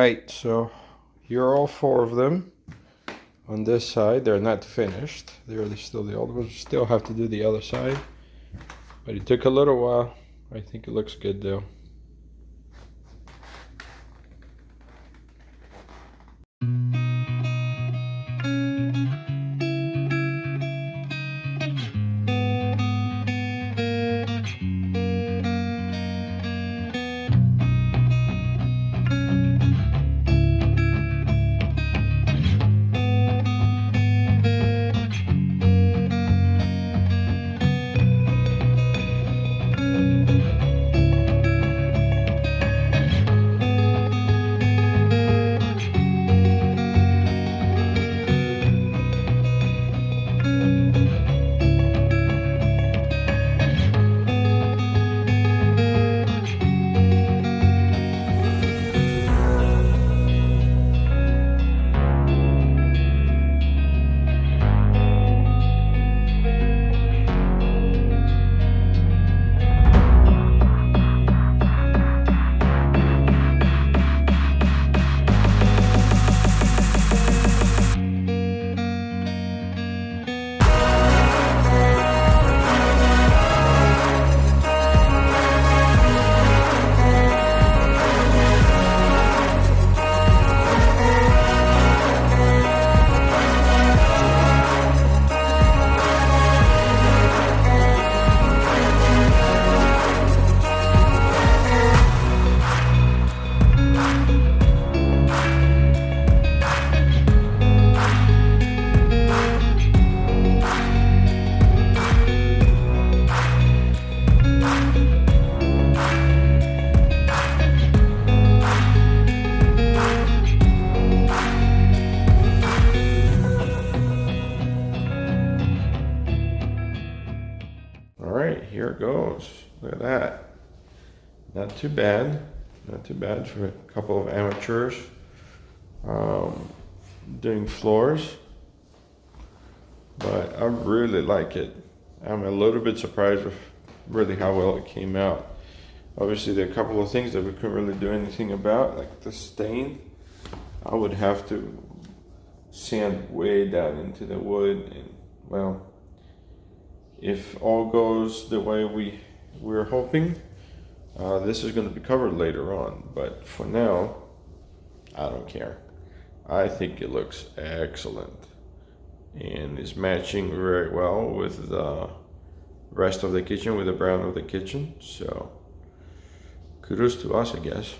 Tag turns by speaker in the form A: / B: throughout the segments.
A: Alright, so here are all four of them. On this side, they're not finished. They're still the old ones. Still have to do the other side. But it took a little while. I think it looks good though. Alright, here it goes. Look at that. Not too bad. Not too bad for a couple of amateurs doing floors. But I really like it. I'm a little bit surprised with really how well it came out. Obviously there are a couple of things that we couldn't really do anything about, like the stain. I would have to sand way down into the wood, and well, if all goes the way we're hoping, this is going to be covered later on. But for now, I don't care. I think it looks excellent and is matching very well with the rest of the kitchen, with the brown of the kitchen. So kudos to us, I guess.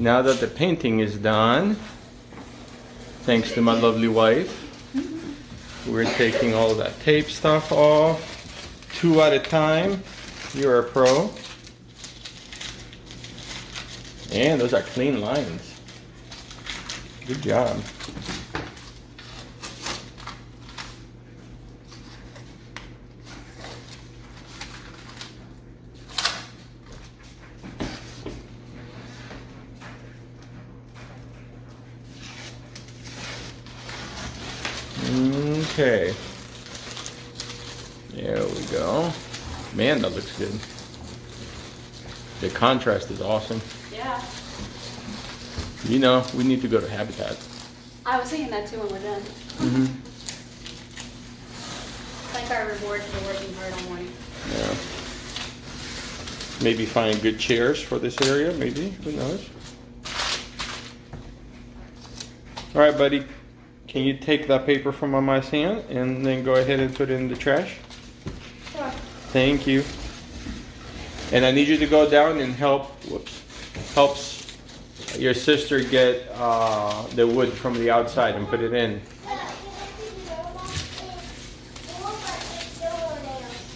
A: now that the painting is done, thanks to my lovely wife, we're taking all of that tape stuff off, 2 at a time. You're a pro. And those are clean lines. Good job. Okay. There we go. Man, that looks good. The contrast is awesome.
B: Yeah.
A: You know, we need to go to Habitat.
B: I was thinking that too when we're done. It's like our reward for working hard all morning.
A: Yeah. Maybe find good chairs for this area, maybe. Who knows? All right, buddy. Can you take that paper from on my hand and then go ahead and put it in the trash?
B: Sure.
A: Thank you. And I need you to go down and helps your sister get the wood from the outside and put it in.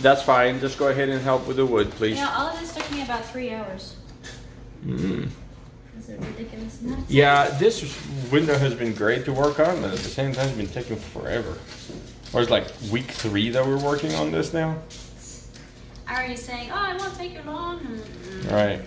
A: That's fine. Just go ahead and help with the wood, please.
B: You know, all of this took me about 3 hours. That's a ridiculous amount of time.
A: Yeah, this window has been great to work on, but at the same time, it's been taking forever. Or it's like week 3 that we're working on this now.
B: Are you saying, oh, it won't take you long?
A: Right.